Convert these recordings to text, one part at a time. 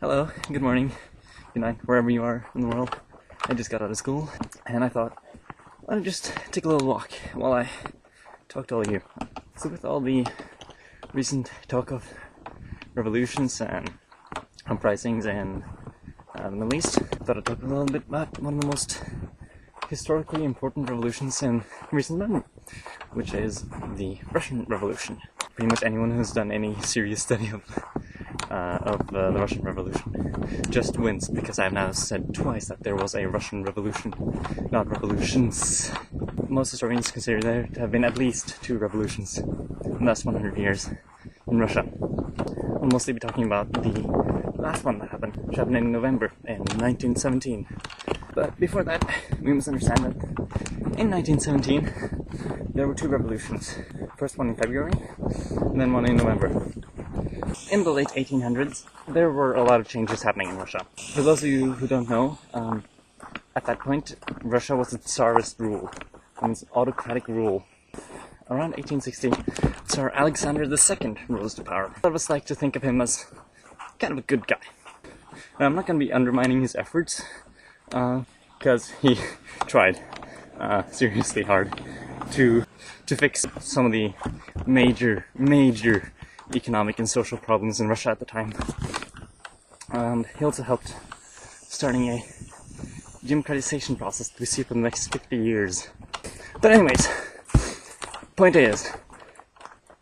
Hello, good morning, good night, wherever you are in the world. I just got out of school, and I thought, I'd just take a little walk while I talk to all of you. So with all the recent talk of revolutions and uprisings in the Middle East, I thought I'd talk a little bit about one of the most historically important revolutions in recent memory, which is the Russian Revolution. Pretty much anyone who's done any serious study of the Russian Revolution just wins, because I've now said twice that there was a Russian Revolution, not revolutions. Most historians consider there to have been at least 2 revolutions in the last 100 years in Russia. I'll mostly be talking about the last one that happened, which happened in November in 1917. But before that, we must understand that in 1917 there were 2 revolutions. First one in February, and then one in November. In the late 1800s, there were a lot of changes happening in Russia. For those of you who don't know, at that point, Russia was a Tsarist rule, means autocratic rule. Around 1860, Tsar Alexander II rose to power. A lot of us like to think of him as kind of a good guy. Now, I'm not going to be undermining his efforts, because he tried seriously hard to fix some of the major economic and social problems in Russia at the time. And he also helped starting a democratization process that we see for the next 50 years. But anyways, point is,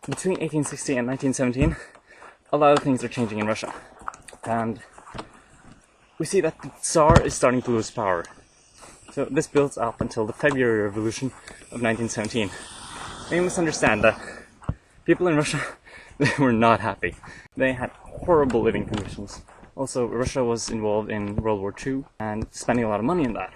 between 1860 and 1917, a lot of things are changing in Russia. And we see that the Tsar is starting to lose power. So this builds up until the February Revolution of 1917. And you must understand that people in Russia, they were not happy. They had horrible living conditions. Also, Russia was involved in World War II and spending a lot of money on that.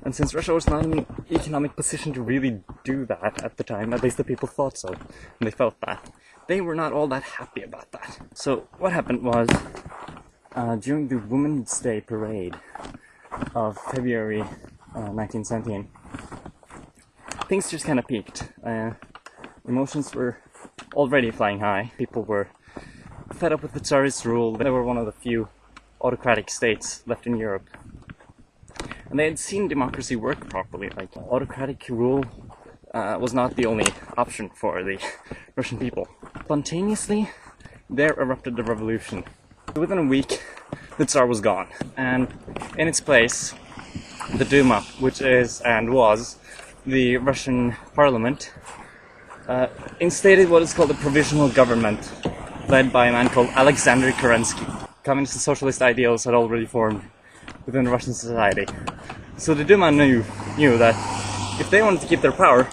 And since Russia was not in an economic position to really do that at the time, at least the people thought so, and they felt that, they were not all that happy about that. So what happened was, during the Women's Day parade of February 1917, things just kind of peaked. Emotions were already flying high. People were fed up with the Tsarist rule. They were one of the few autocratic states left in Europe. And they had seen democracy work properly. Like, autocratic rule was not the only option for the Russian people. Spontaneously, there erupted the revolution. Within a week, the Tsar was gone. And in its place, the Duma, which is and was the Russian parliament, instated what is called a provisional government, led by a man called Alexander Kerensky. Communist and socialist ideals had already formed within Russian society. So the Duma knew that if they wanted to keep their power,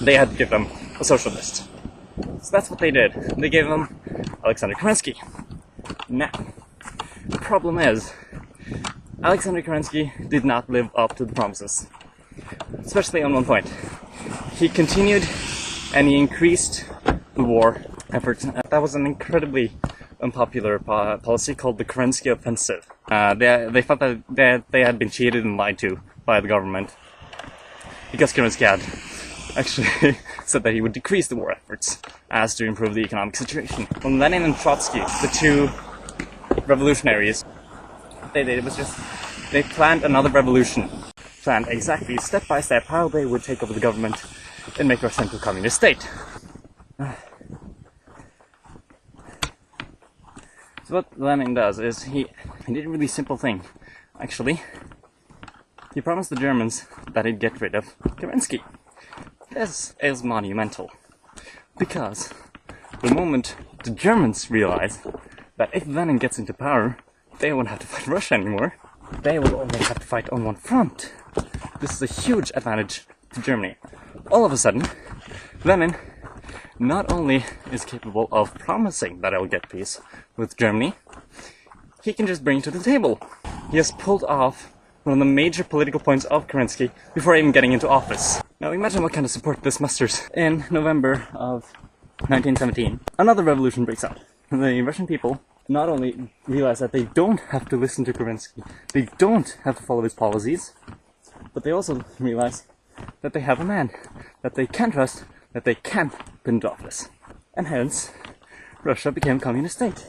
they had to give them a socialist. So that's what they did. They gave them Alexander Kerensky. Now, the problem is, Alexander Kerensky did not live up to the promises. Especially on one point. He continued and he increased the war efforts. That was an incredibly unpopular policy called the Kerensky Offensive. They felt that they had been cheated and lied to by the government, because Kerensky had actually said that he would decrease the war efforts as to improve the economic situation. When Lenin and Trotsky, the 2 revolutionaries, what they did was just, they planned another revolution. Planned exactly step by step how they would take over the government and make Russia into a communist state. So what Lenin does is he did a really simple thing. Actually, he promised the Germans that he'd get rid of Kerensky. This is monumental, because the moment the Germans realize that if Lenin gets into power, they won't have to fight Russia anymore. They will only have to fight on one front. This is a huge advantage to Germany. All of a sudden, Lenin not only is capable of promising that he'll get peace with Germany, he can just bring it to the table. He has pulled off one of the major political points of Kerensky before even getting into office. Now imagine what kind of support this musters. In November of 1917, another revolution breaks out. The Russian people not only realize that they don't have to listen to Kerensky, they don't have to follow his policies, but they also realize that they have a man that they can trust, that they can put into office. And hence, Russia became a communist state.